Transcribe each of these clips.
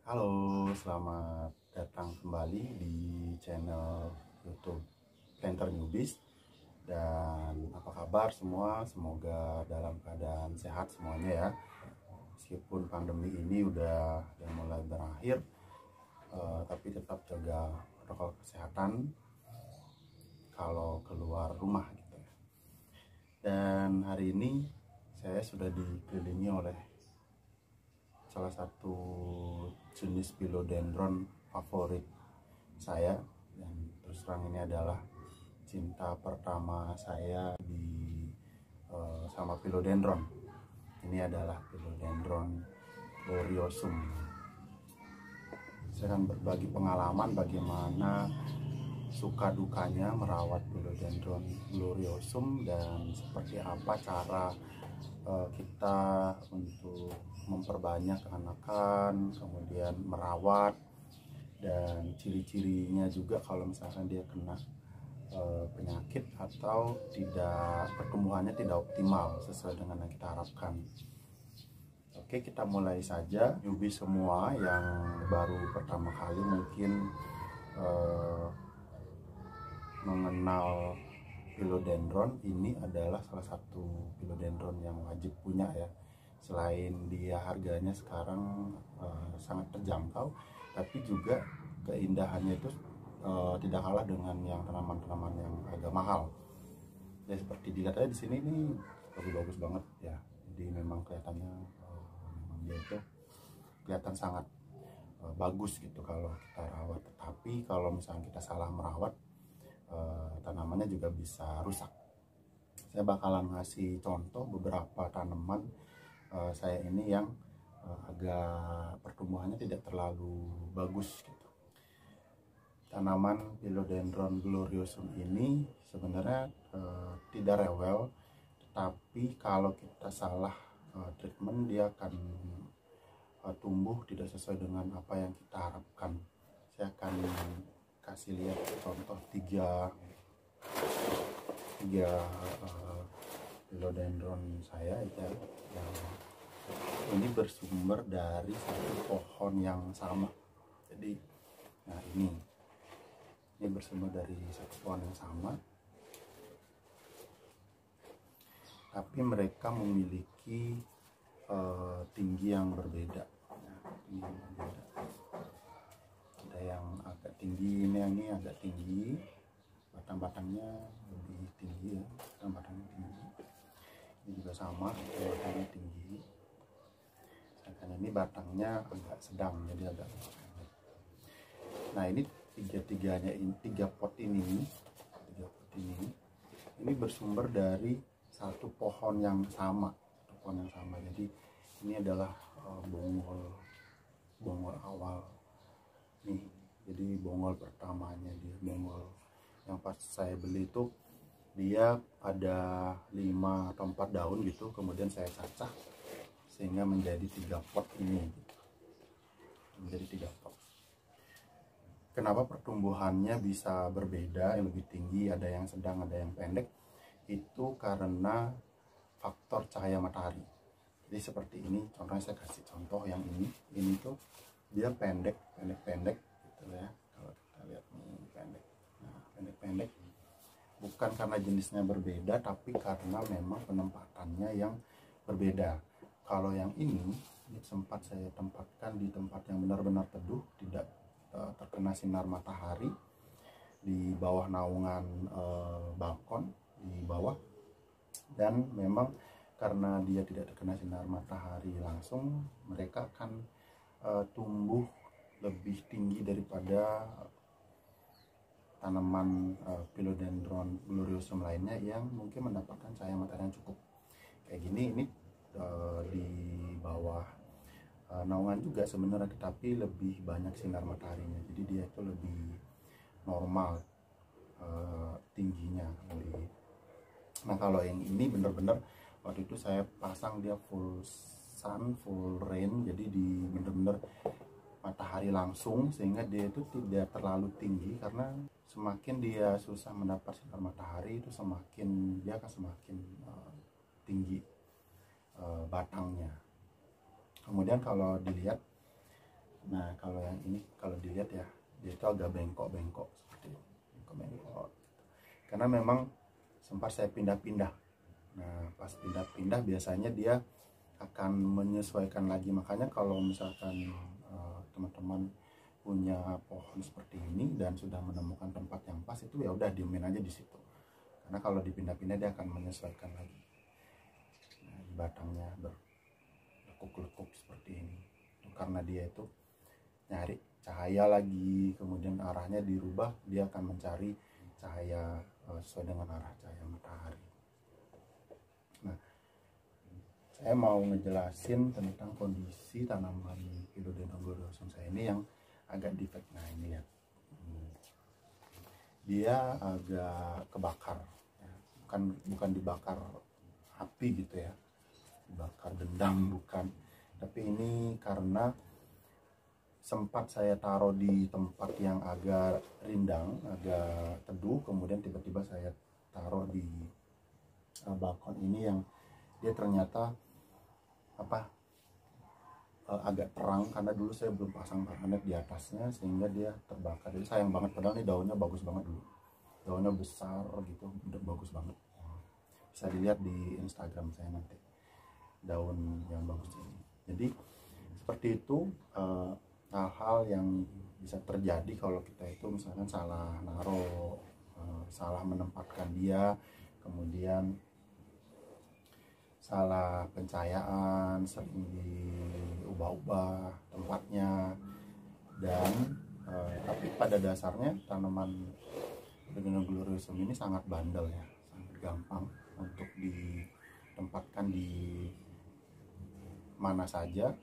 Halo, selamat datang kembali di channel YouTube Planter Newbies. Dan apa kabar semua? Semoga dalam keadaan sehat semuanya ya. Meskipun pandemi ini udah mulai berakhir, tapi tetap jaga protokol kesehatan kalau keluar rumah gitu ya. Dan hari ini saya sudah dikelilingi oleh salah satu jenis philodendron favorit saya, dan terus terang ini adalah cinta pertama saya sama philodendron. Ini adalah philodendron gloriosum. Saya akan berbagi pengalaman bagaimana suka dukanya merawat philodendron gloriosum dan seperti apa cara kita untuk memperbanyak anakan, kemudian merawat, dan ciri-cirinya juga kalau misalkan dia kena penyakit atau tidak, pertumbuhannya tidak optimal sesuai dengan yang kita harapkan. Oke, kita mulai saja. Newbie semua yang baru pertama kali mungkin mengenal philodendron, ini adalah salah satu philodendron yang wajib punya ya. Selain dia harganya sekarang sangat terjangkau, tapi juga keindahannya itu tidak kalah dengan yang tanaman-tanaman yang agak mahal. Ya seperti dilihat aja di sini, ini bagus-bagus banget ya. Jadi memang kelihatannya memang dia itu kelihatan sangat bagus gitu kalau kita rawat. Tetapi kalau misalnya kita salah merawat, tanamannya juga bisa rusak. Saya bakalan ngasih contoh beberapa tanaman saya ini yang agak pertumbuhannya tidak terlalu bagus gitu. Tanaman philodendron gloriosum ini sebenarnya tidak rewel, tetapi kalau kita salah treatment dia akan tumbuh tidak sesuai dengan apa yang kita harapkan. Saya akan kasih lihat contoh tiga philodendron saya ya, yang ini bersumber dari satu pohon yang sama. Jadi nah ini bersumber dari satu pohon yang sama, tapi mereka memiliki tinggi yang berbeda. Ada yang agak tinggi, ini agak tinggi, batang-batangnya lebih tinggi ya, batang-batangnya tinggi. Ini juga sama, batangnya tinggi. Sedangkan ini batangnya agak sedang, jadi agak pendek. Nah ini tiga pot ini bersumber dari satu pohon yang sama, Jadi ini adalah bongol awal nih. Jadi bongol pertamanya, dia bongol yang pas saya beli itu dia ada 5 atau 4 daun gitu, kemudian saya cacah sehingga menjadi 3 pot ini gitu. Menjadi 3 pot. Kenapa pertumbuhannya bisa berbeda, yang lebih tinggi, ada yang sedang, ada yang pendek? Itu karena faktor cahaya matahari. Jadi seperti ini, contohnya saya kasih contoh yang ini tuh dia pendek gitu ya. Kalau kita lihat nih pendek. Nah, pendek bukan karena jenisnya berbeda, tapi karena memang penempatannya yang berbeda. Kalau yang ini sempat saya tempatkan di tempat yang benar-benar teduh, tidak terkena sinar matahari, di bawah naungan balkon di bawah, dan memang karena dia tidak terkena sinar matahari langsung, mereka akan tumbuh lebih tinggi daripada tanaman philodendron gloriosum lainnya yang mungkin mendapatkan cahaya matahari yang cukup. Kayak gini, ini di bawah naungan juga sebenarnya, tetapi lebih banyak sinar mataharinya, jadi dia itu lebih normal tingginya. Nah kalau yang ini bener-bener waktu itu saya pasang dia full sun, full rain, jadi di bener-bener matahari langsung, sehingga dia itu tidak terlalu tinggi, karena semakin dia susah mendapat sinar matahari itu semakin dia akan semakin tinggi batangnya. Kemudian kalau dilihat Nah kalau yang ini kalau dilihat ya, dia itu agak bengkok-bengkok seperti ini, bengkok-bengkok. Karena memang sempat saya pindah-pindah. Nah pas pindah-pindah biasanya dia akan menyesuaikan lagi. Makanya kalau misalkan teman-teman punya pohon seperti ini dan sudah menemukan tempat yang pas, itu ya udah diemin aja di situ. Karena kalau dipindah-pindah dia akan menyesuaikan lagi. Nah, batangnya berlekuk-lekuk seperti ini. Karena dia itu nyari cahaya lagi, kemudian arahnya dirubah, dia akan mencari cahaya sesuai dengan arah cahaya matahari. Nah, saya mau ngejelasin tentang kondisi tanaman Philodendron gloriosum saya ini yang agak defect. Nah ini ya, dia agak kebakar ya. bukan dibakar api gitu ya, dibakar dendam bukan, tapi ini karena sempat saya taruh di tempat yang agak rindang, agak teduh, kemudian tiba-tiba saya taruh di balkon ini yang dia ternyata agak terang karena dulu saya belum pasang magnet di atasnya sehingga dia terbakar. Jadi sayang banget, padahal ini daunnya bagus banget dulu, daunnya besar gitu, udah bagus banget. Bisa dilihat di Instagram saya nanti daun yang bagus ini. Jadi seperti itu hal-hal yang bisa terjadi kalau kita itu misalkan salah naruh, salah menempatkan dia, kemudian salah pencahayaan, sering diubah-ubah tempatnya, dan tapi pada dasarnya tanaman Philodendron gloriosum ini sangat bandel ya, sangat gampang untuk ditempatkan di mana saja.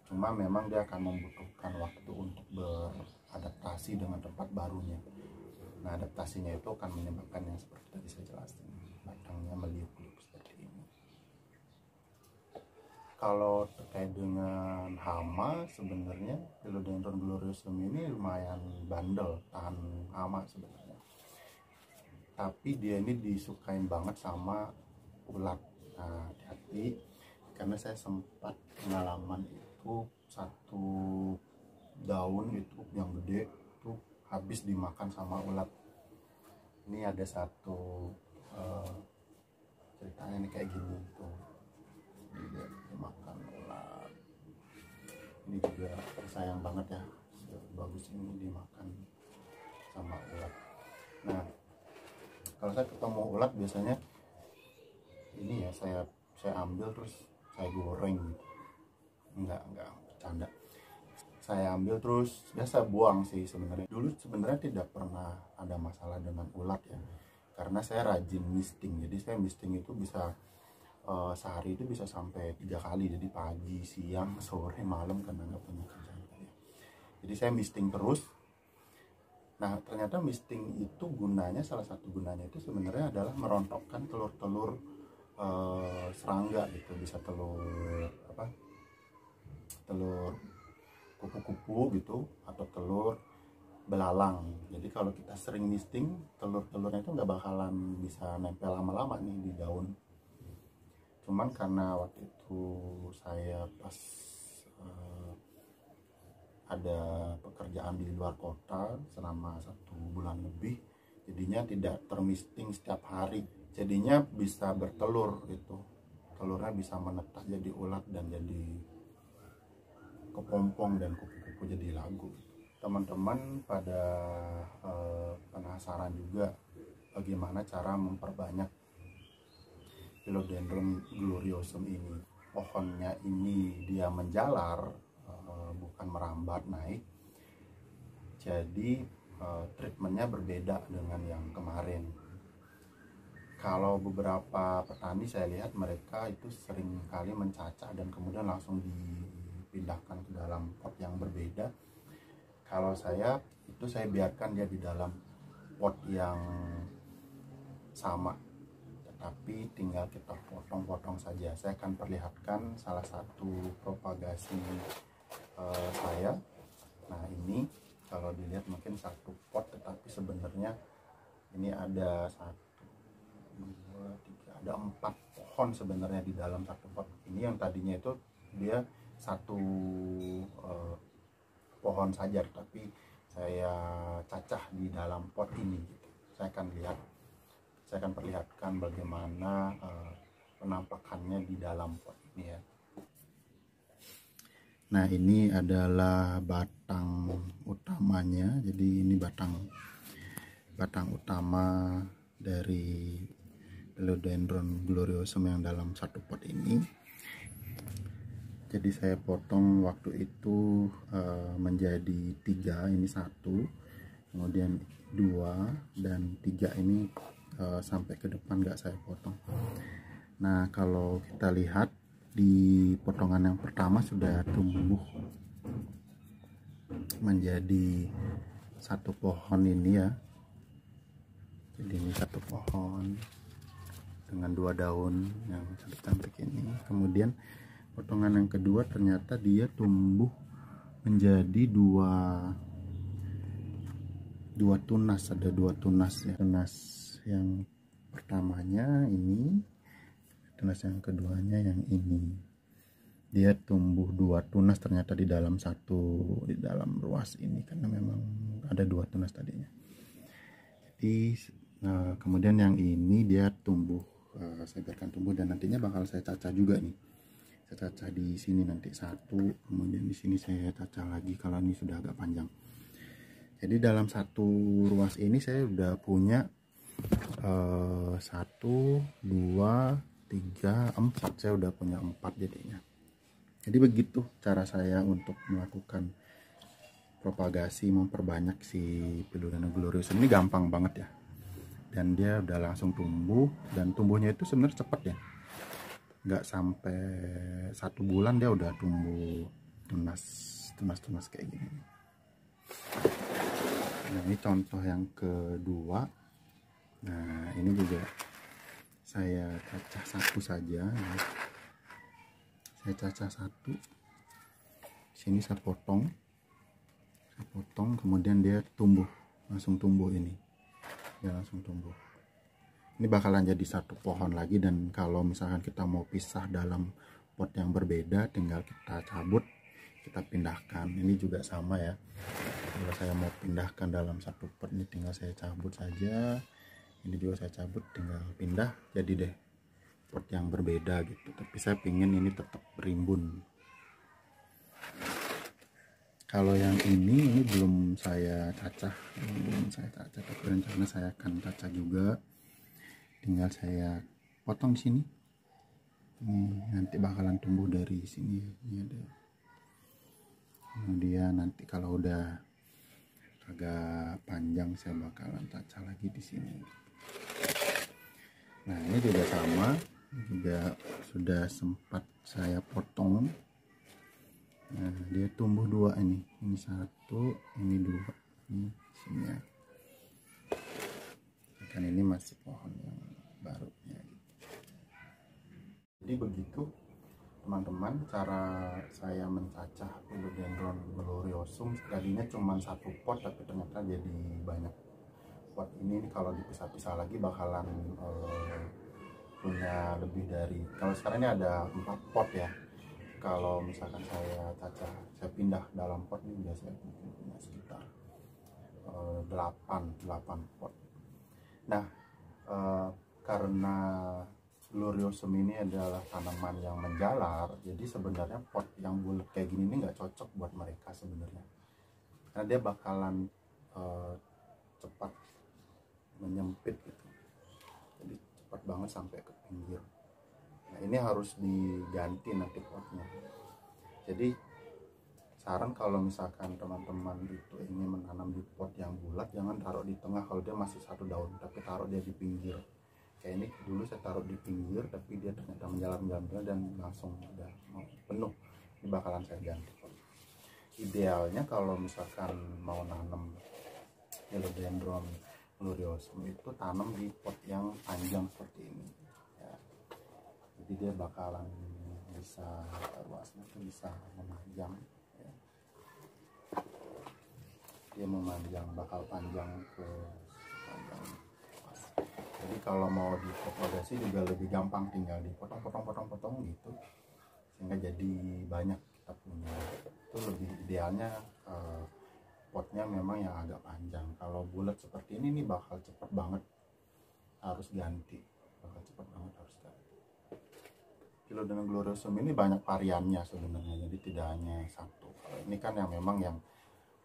Cuma memang dia akan membutuhkan waktu untuk beradaptasi dengan tempat barunya. Nah adaptasinya itu akan menyebabkan yang seperti tadi saya jelaskan, batangnya meliuk-liuk seperti ini. Kalau terkait dengan hama, sebenarnya Philodendron gloriosum ini lumayan bandel, tahan hama sebenarnya. Tapi dia ini disukain banget sama ulat. Nah, hati-hati karena saya sempat pengalaman itu satu daun itu yang gede itu habis dimakan sama ulat. Ini ada satu ceritanya nih kayak gini tuh. Dia dimakan ulat. Ini juga sayang banget ya, bagus ini dimakan sama ulat. Nah kalau saya ketemu ulat biasanya ini ya, saya ambil terus saya goreng gitu. enggak bercanda, saya ambil terus biasa buang sih sebenarnya. Dulu sebenarnya tidak pernah ada masalah dengan ulat ya, karena saya rajin misting. Jadi saya misting itu bisa sehari itu bisa sampai 3 kali, jadi pagi, siang, sore, malam karena nggak punya kerjaan ya. Jadi saya misting terus. Nah ternyata misting itu gunanya, salah satu gunanya itu sebenarnya adalah merontokkan telur-telur serangga gitu, bisa telur kupu-kupu gitu atau telur belalang. Jadi kalau kita sering misting, telur-telurnya itu nggak bakalan bisa nempel lama-lama nih di daun. Cuman karena waktu itu saya pas ada pekerjaan di luar kota selama 1 bulan lebih, jadinya tidak termisting setiap hari, jadinya bisa bertelur gitu, telurnya bisa menetas jadi ulat dan jadi kepompong dan kupu-kupu jadi lagu. Teman-teman pada penasaran juga bagaimana cara memperbanyak Philodendron gloriosum ini. Pohonnya ini dia menjalar, bukan merambat naik. Jadi treatmentnya berbeda dengan yang kemarin. Kalau beberapa petani saya lihat mereka itu sering kali mencacah dan kemudian langsung dipindahkan ke dalam pot yang berbeda. Kalau saya itu saya biarkan dia di dalam pot yang sama, tetapi tinggal kita potong-potong saja. Saya akan perlihatkan salah satu propagasi saya. Nah ini kalau dilihat mungkin satu pot, tetapi sebenarnya ini ada 4 pohon sebenarnya di dalam satu pot ini. Yang tadinya itu dia satu pohon saja, tapi saya cacah di dalam pot ini gitu. Saya akan perlihatkan bagaimana penampakannya di dalam pot ini ya. Nah, ini adalah batang utamanya. Jadi ini batang utama dari Philodendron gloriosum yang dalam satu pot ini. Jadi saya potong waktu itu menjadi 3, ini 1, kemudian 2 dan 3 ini sampai ke depan nggak saya potong. Nah, kalau kita lihat di potongan yang pertama sudah tumbuh menjadi satu pohon ini ya. Jadi ini satu pohon dengan 2 daun yang cantik-cantik ini. Kemudian potongan yang kedua ternyata dia tumbuh menjadi dua tunas. Ada 2 tunas ya. Tunas yang pertamanya ini, tunas yang keduanya yang ini. Dia tumbuh 2 tunas ternyata di dalam ruas ini, karena memang ada 2 tunas tadinya. Jadi kemudian yang ini dia tumbuh, saya biarkan tumbuh dan nantinya bakal saya cacah juga nih. Saya cacah di sini nanti 1, kemudian di sini saya cacah lagi kalau ini sudah agak panjang. Jadi dalam satu ruas ini saya udah punya 1, 2, 3, 4. Saya udah punya 4 jadinya. Jadi begitu cara saya untuk melakukan propagasi, memperbanyak si Philodendron gloriosum ini. Gampang banget ya, dan dia udah langsung tumbuh, dan tumbuhnya itu sebenarnya cepat ya, nggak sampai 1 bulan dia udah tumbuh tunas kayak gini. Nah, ini contoh yang kedua. Nah, ini juga saya cacah 1 saja ya. Saya cacah 1, sini saya potong, kemudian dia langsung tumbuh ini, dia langsung tumbuh. Ini bakalan jadi satu pohon lagi, dan kalau misalkan kita mau pisah dalam pot yang berbeda, tinggal kita cabut, kita pindahkan. Ini juga sama ya, kalau saya mau pindahkan dalam satu pot ini tinggal saya cabut saja, ini juga saya cabut, tinggal pindah, jadi deh pot yang berbeda gitu. Tapi saya pingin ini tetap berimbun. Kalau yang ini belum saya cacah, tapi rencana saya akan cacah juga. Tinggal saya potong di sini. Ini nanti bakalan tumbuh dari sini. Ini ada. Kemudian nanti kalau udah agak panjang saya bakalan cacah lagi di sini. Nah, ini juga sama, juga sudah sempat saya potong. Nah, dia tumbuh 2 ini 1, ini 2, ini sini ya. Kan ini masih pohon yang baru ya. Jadi begitu teman-teman cara saya mencacah Philodendron gloriosum. Tadinya cuma 1 pot, tapi ternyata jadi banyak pot. Ini kalau dipisah-pisah lagi bakalan punya lebih dari, kalau sekarang ini ada 4 pot ya. Kalau misalkan saya cacah, saya pindah dalam pot ini udah saya punya sekitar 8 pot. Nah, karena gloriosum ini adalah tanaman yang menjalar, jadi sebenarnya pot yang bulat kayak gini ini nggak cocok buat mereka sebenarnya, karena dia bakalan cepat menyempit gitu, jadi cepat banget sampai ke pinggir. Nah, ini harus diganti nanti potnya. Jadi saran kalau misalkan teman-teman itu ingin menanam di pot yang bulat, jangan taruh di tengah kalau dia masih 1 daun, tapi taruh dia di pinggir. Kayak ini dulu saya taruh di pinggir, tapi dia ternyata menjalar dan langsung udah penuh. Ini bakalan saya ganti. Idealnya kalau misalkan mau nanam Philodendron gloriosum itu tanam di pot yang panjang seperti ini ya. Jadi dia bakalan bisa, luasnya itu bisa memanjang ya. Dia memanjang, bakal panjang ke panjang. Jadi kalau mau dipropagasi juga lebih gampang, tinggal dipotong gitu, sehingga jadi banyak kita punya. Itu lebih idealnya potnya memang yang agak panjang. Kalau bulat seperti ini nih bakal cepet banget harus ganti, Philodendron gloriosum ini banyak variannya sebenarnya, jadi tidak hanya satu. Kalau ini kan yang memang yang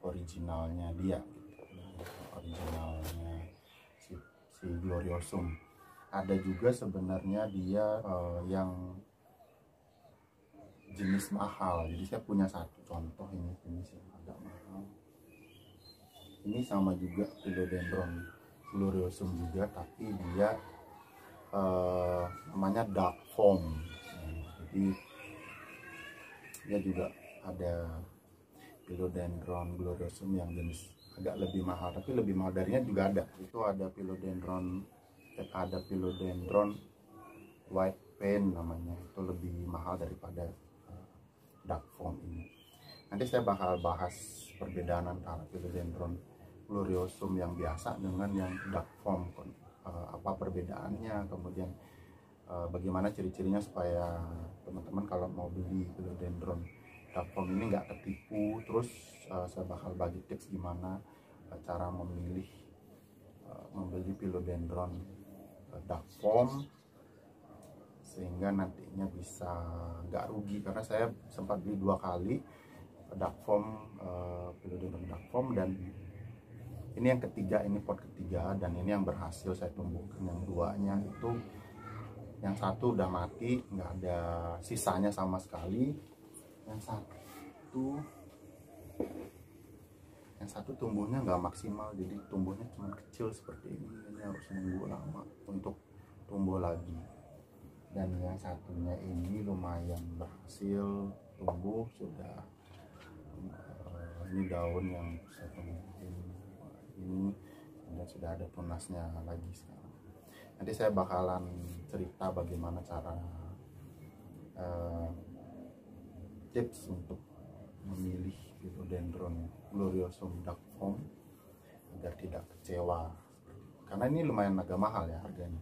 originalnya dia gitu. Originalnya si gloriosum. Ada juga sebenarnya dia yang jenis mahal. Jadi saya punya satu contoh, ini jenis yang agak mahal. Ini sama juga Philodendron gloriosum juga, tapi dia namanya dark form. Jadi dia juga ada Philodendron gloriosum yang jenis agak lebih mahal, tapi lebih mahal darinya juga ada. Itu ada Philodendron white paint namanya, itu lebih mahal daripada dark form ini. Nanti saya bakal bahas perbedaan antara Philodendron gloriosum yang biasa dengan yang dark form, apa perbedaannya, kemudian bagaimana ciri-cirinya supaya teman-teman kalau mau beli Philodendron dark form ini nggak ketipu. Terus saya bakal bagi tips gimana cara membeli Philodendron dark form sehingga nantinya bisa nggak rugi, karena saya sempat beli 2 kali dark form, Philodendron dark form, dan ini yang ketiga, ini pot ketiga, dan ini yang berhasil saya tumbuhkan. Yang duanya itu, yang satu udah mati, nggak ada sisanya sama sekali. Yang satu tumbuhnya nggak maksimal, jadi tumbuhnya cuma kecil seperti ini harus nunggu lama untuk tumbuh lagi. Dan yang satunya ini lumayan berhasil tumbuh, sudah ini daun yang saya tumbuhin ini, dan sudah ada tunasnya lagi sekarang. Nanti saya bakalan cerita bagaimana cara tips untuk memilih Philodendron gloriosum dark form agar tidak kecewa, karena ini lumayan agak mahal ya harganya.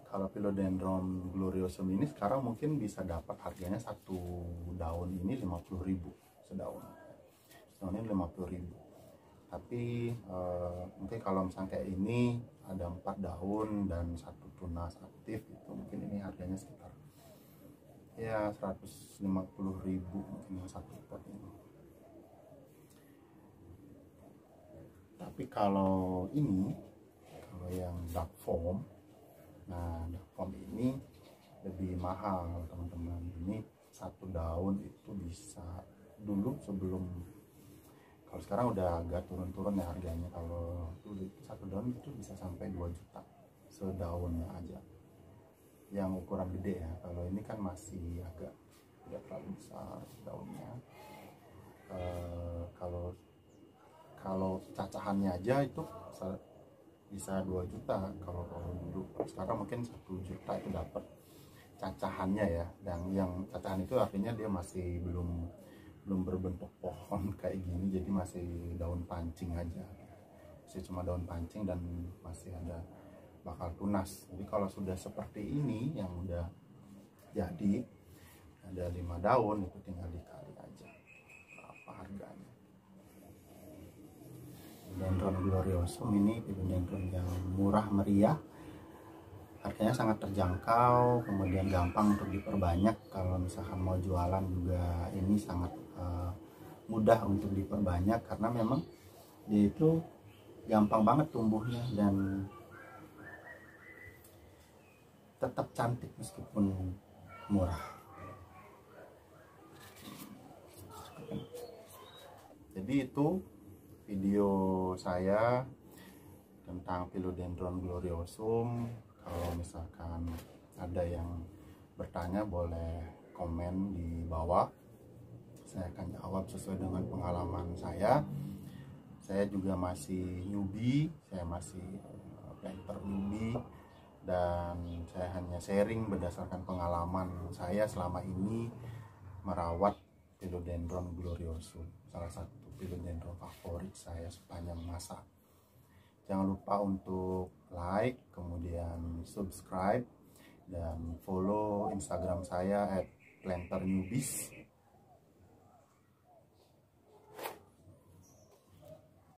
Kalau Philodendron gloriosum ini sekarang mungkin bisa dapat harganya satu daun ini 50.000 sedaun. Daunnya 50.000. Tapi mungkin kalau misalnya kayak ini ada 4 daun dan 1 tunas aktif, itu mungkin ini harganya sekitar ya 150.000 mungkin yang satu pot ini. Tapi kalau yang dark form, nah dark form ini lebih mahal teman-teman. Ini satu daun itu bisa, dulu sebelum, kalau sekarang udah agak turun-turun ya harganya. Kalau dulu satu daun itu bisa sampai 2 juta sedaunnya aja, yang ukuran gede ya. Kalau ini kan masih agak tidak terlalu besar daunnya. Kalau cacahannya aja itu bisa 2 juta kalau dulu. Sekarang mungkin 1 juta itu dapat cacahannya ya. Dan yang cacahan itu artinya dia masih belum berbentuk pohon kayak gini, jadi masih daun pancing aja, masih cuma daun pancing dan masih ada bakal tunas. Jadi kalau sudah seperti ini yang udah jadi ada 5 daun, itu tinggal dikali aja berapa harganya. Philodendron gloriosum ini Philodendron yang murah meriah, harganya sangat terjangkau, kemudian gampang untuk diperbanyak. Kalau misalkan mau jualan juga ini sangat mudah untuk diperbanyak, karena memang dia itu gampang banget tumbuhnya dan tetap cantik meskipun murah. Jadi itu video saya tentang Philodendron gloriosum. Kalau misalkan ada yang bertanya boleh komen di bawah, saya akan jawab sesuai dengan pengalaman saya. Saya juga masih newbie, saya masih planter newbie, dan saya hanya sharing berdasarkan pengalaman saya selama ini merawat Philodendron gloriosum, salah satu Philodendron favorit saya sepanjang masa. Jangan lupa untuk like, kemudian subscribe, dan follow Instagram saya @planternewbies.